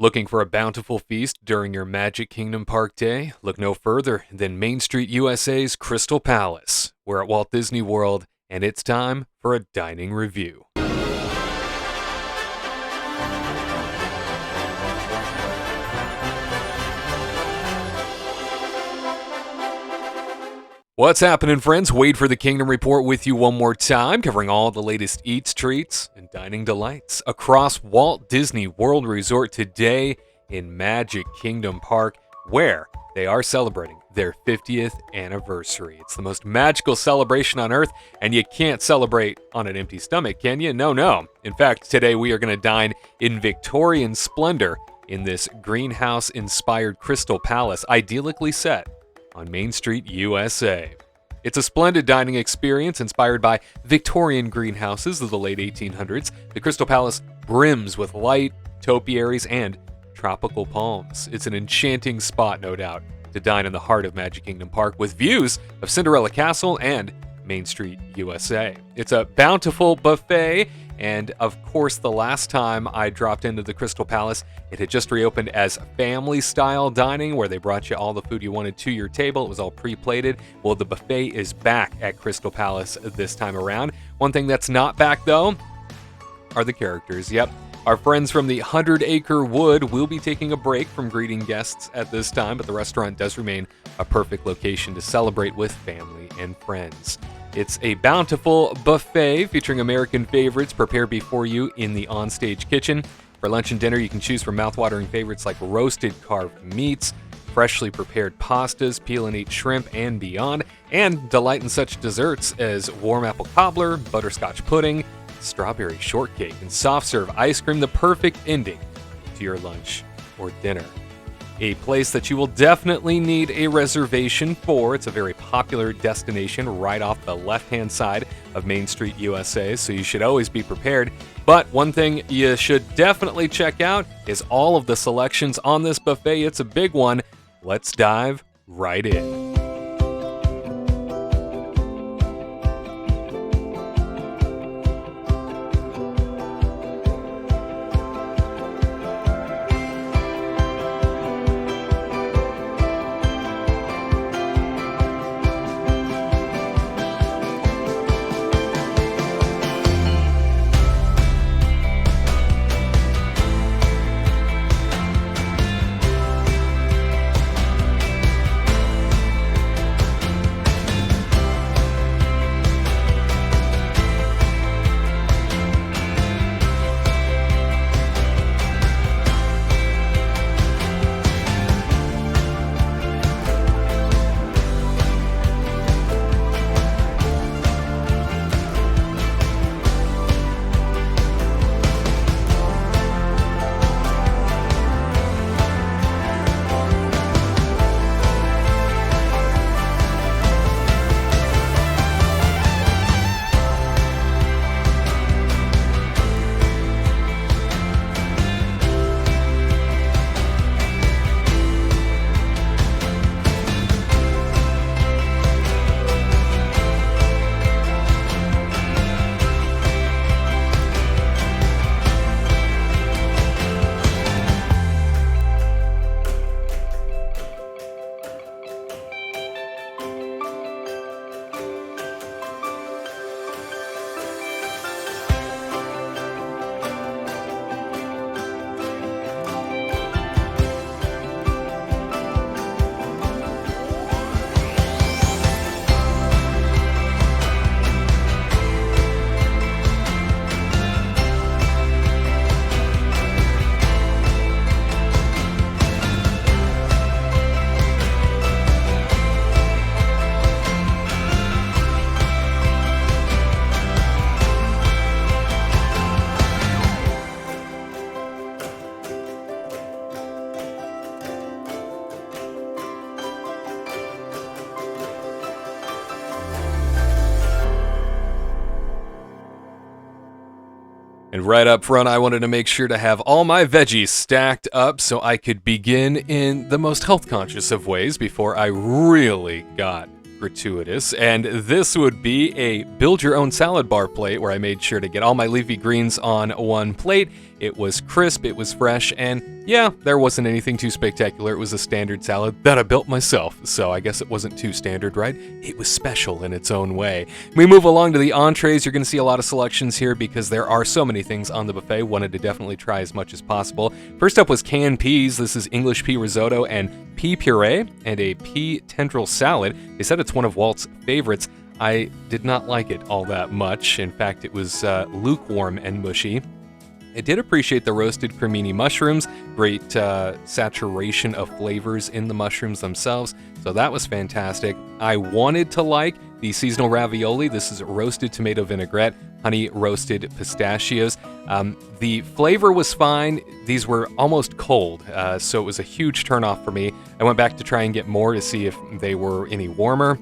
Looking for a bountiful feast during your Magic Kingdom Park day? Look no further than Main Street USA's Crystal Palace. We're at Walt Disney World, and it's time for a dining review. What's happening, friends? Wade for the Kingdom Report with you one more time, covering all the latest eats, treats, and dining delights across Walt Disney World Resort today in Magic Kingdom Park, where they are celebrating their 50th anniversary. It's the most magical celebration on Earth, and you can't celebrate on an empty stomach, can you? No. In fact, today we are going to dine in Victorian splendor in this greenhouse-inspired Crystal Palace, idyllically set on Main Street, USA. It's a splendid dining experience inspired by Victorian greenhouses of the late 1800s. The Crystal Palace brims with light, topiaries, and tropical palms. It's an enchanting spot, no doubt, to dine in the heart of Magic Kingdom Park with views of Cinderella Castle and Main Street, USA. It's a bountiful buffet, and of course, the last time I dropped into the Crystal Palace, it had just reopened as family-style dining, where they brought you all the food you wanted to your table. It was all pre-plated. Well, the buffet is back at Crystal Palace this time around. One thing that's not back, though, are the characters. Yep. Our friends from the 100 Acre Wood will be taking a break from greeting guests at this time, but the restaurant does remain a perfect location to celebrate with family and friends. It's a bountiful buffet featuring American favorites prepared before you in the onstage kitchen. For lunch and dinner, you can choose from mouthwatering favorites like roasted carved meats, freshly prepared pastas, peel and eat shrimp, and beyond, and delight in such desserts as warm apple cobbler, butterscotch pudding, strawberry shortcake, and soft serve ice cream, the perfect ending to your lunch or dinner. A place that you will definitely need a reservation for. It's a very popular destination right off the left-hand side of Main Street, USA, so you should always be prepared. But one thing you should definitely check out is all of the selections on this buffet. It's a big one. Let's dive right in. And right up front, I wanted to make sure to have all my veggies stacked up so I could begin in the most health-conscious of ways before I really got gratuitous. And this would be a build-your-own salad bar plate where I made sure to get all my leafy greens on one plate It was crisp, it was fresh, and yeah, there wasn't anything too spectacular. It was a standard salad that I built myself, so I guess it wasn't too standard, right? It was special in its own way. We move along to the entrees. You're going to see a lot of selections here because there are so many things on the buffet. Wanted to definitely try as much as possible. First up was canned peas. This is English pea risotto and pea puree and a pea tendril salad. They said it's one of Walt's favorites. I did not like it all that much. In fact, it was lukewarm and mushy. I did appreciate the roasted cremini mushrooms, great saturation of flavors in the mushrooms themselves, so that was fantastic. I wanted to like the seasonal ravioli. This is roasted tomato vinaigrette, honey roasted pistachios. The flavor was fine. These were almost cold, so it was a huge turnoff for me. I went back to try and get more to see if they were any warmer.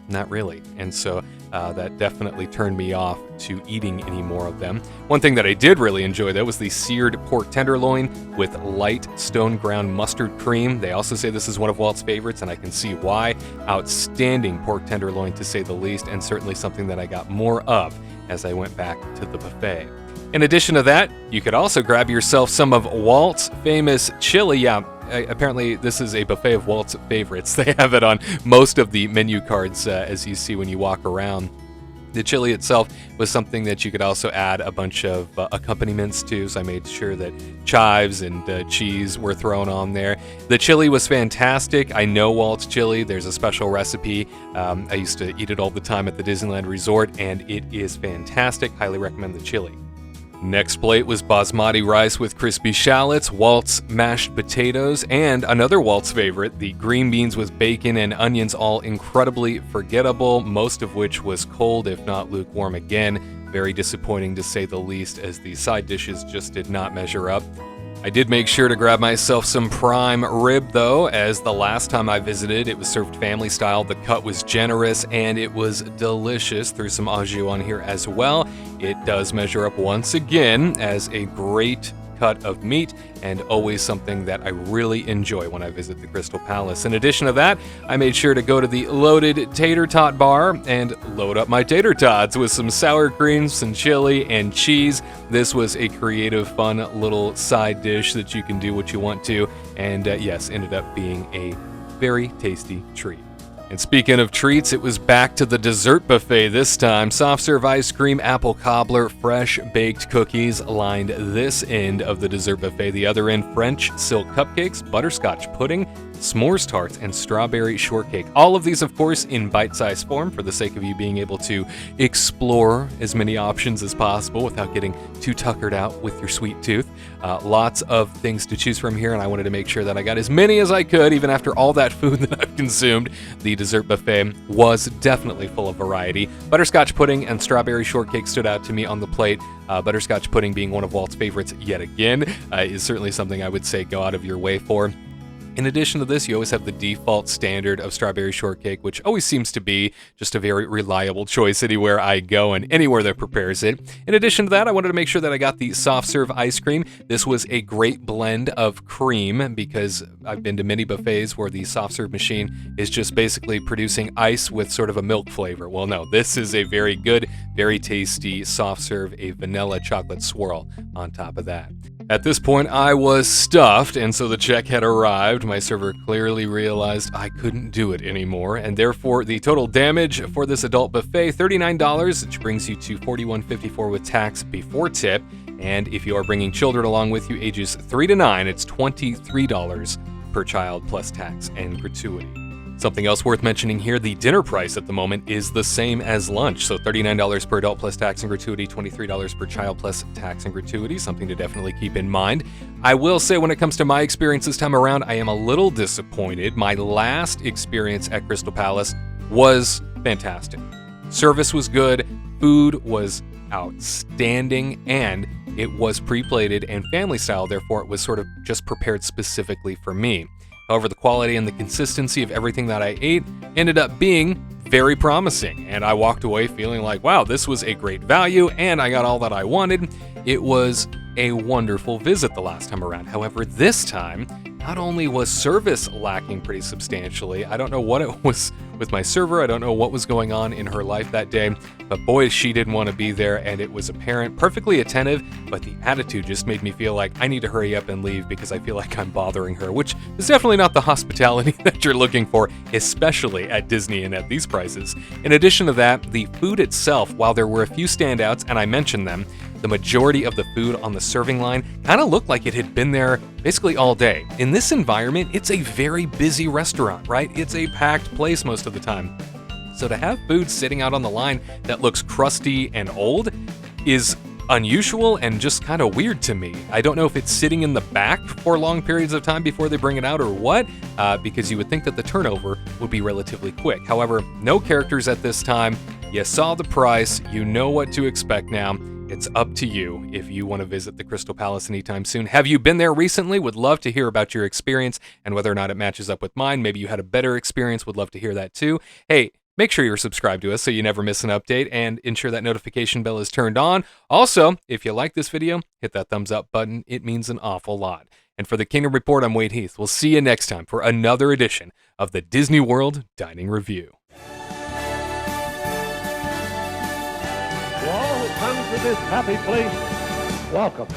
Not really, and so that definitely turned me off to eating any more of them. One thing that I did really enjoy, though, was the seared pork tenderloin with light stone ground mustard cream. They also say this is one of Walt's favorites, and I can see why. Outstanding pork tenderloin, to say the least, and certainly something that I got more of as I went back to the buffet. In addition to that, you could also grab yourself some of Walt's famous chili. Yeah, apparently this is a buffet of Walt's favorites. They have it on most of the menu cards, as you see when you walk around. The chili itself was something that you could also add a bunch of accompaniments to, so I made sure that chives and cheese were thrown on there. The chili was fantastic. I know Walt's chili. There's a special recipe. I used to eat it all the time at the Disneyland Resort, and it is fantastic. Highly recommend the chili. Next plate was basmati rice with crispy shallots, Walt's mashed potatoes, and another Walt's favorite, the green beans with bacon and onions, all incredibly forgettable, most of which was cold, if not lukewarm again. Very disappointing to say the least, as the side dishes just did not measure up. I did make sure to grab myself some prime rib, though, as the last time I visited, it was served family style. The cut was generous, and it was delicious. Threw some au jus on here as well. It does measure up once again as a great cut of meat, and always something that I really enjoy when I visit the Crystal Palace. In addition to that, I made sure to go to the loaded Tater Tot Bar and load up my tater tots with some sour cream, some chili, and cheese. This was a creative, fun little side dish that you can do what you want to, and yes, ended up being a very tasty treat. And speaking of treats, it was back to the dessert buffet this time. Soft serve ice cream, apple cobbler, fresh baked cookies lined this end of the dessert buffet. The other end, French silk cupcakes, butterscotch pudding, s'mores tarts, and strawberry shortcake. All of these, of course, in bite-sized form for the sake of you being able to explore as many options as possible without getting too tuckered out with your sweet tooth. Lots of things to choose from here, and I wanted to make sure that I got as many as I could, even after all that food that I've consumed. The dessert buffet was definitely full of variety. Butterscotch pudding and strawberry shortcake stood out to me on the plate. Butterscotch pudding being one of Walt's favorites yet again is certainly something I would say go out of your way for. In addition to this, you always have the default standard of strawberry shortcake, which always seems to be just a very reliable choice anywhere I go and anywhere that prepares it. In addition to that, I wanted to make sure that I got the soft serve ice cream. This was a great blend of cream, because I've been to many buffets where the soft serve machine is just basically producing ice with sort of a milk flavor. Well, no, this is a very good, very tasty soft serve, a vanilla chocolate swirl on top of that. At this point, I was stuffed, and so the check had arrived. My server clearly realized I couldn't do it anymore, and therefore the total damage for this adult buffet, $39, which brings you to $41.54 with tax before tip. And if you are bringing children along with you, ages 3 to 9, it's $23 per child plus tax and gratuity. Something else worth mentioning here, the dinner price at the moment is the same as lunch. So $39 per adult plus tax and gratuity, $23 per child plus tax and gratuity, something to definitely keep in mind. I will say when it comes to my experience this time around, I am a little disappointed. My last experience at Crystal Palace was fantastic. Service was good, food was outstanding, and it was pre-plated and family style, therefore it was sort of just prepared specifically for me. However, the quality and the consistency of everything that I ate ended up being very promising, and I walked away feeling like, wow, this was a great value, and I got all that I wanted. It was a wonderful visit the last time around. However, this time, not only was service lacking pretty substantially, I don't know what it was with my server, I don't know what was going on in her life that day, but boy, she didn't want to be there, and it was apparent, perfectly attentive, but the attitude just made me feel like I need to hurry up and leave because I feel like I'm bothering her, which is definitely not the hospitality that you're looking for, especially at Disney and at these prices. In addition to that, the food itself, while there were a few standouts, and I mentioned them, the majority of the food on the serving line kind of looked like it had been there basically all day. In this environment, it's a very busy restaurant, right? It's a packed place most of the time. So to have food sitting out on the line that looks crusty and old is unusual and just kind of weird to me. I don't know if it's sitting in the back for long periods of time before they bring it out or what, because you would think that the turnover would be relatively quick. However, no characters at this time. You saw the price, you know what to expect now. It's up to you if you want to visit the Crystal Palace anytime soon. Have you been there recently? Would love to hear about your experience and whether or not it matches up with mine. Maybe you had a better experience. Would love to hear that too. Hey, make sure you're subscribed to us so you never miss an update and ensure that notification bell is turned on. Also, if you like this video, hit that thumbs up button. It means an awful lot. And for the Kingdom Report, I'm Wade Heath. We'll see you next time for another edition of the Disney World Dining Review. To all who come to this happy place, welcome.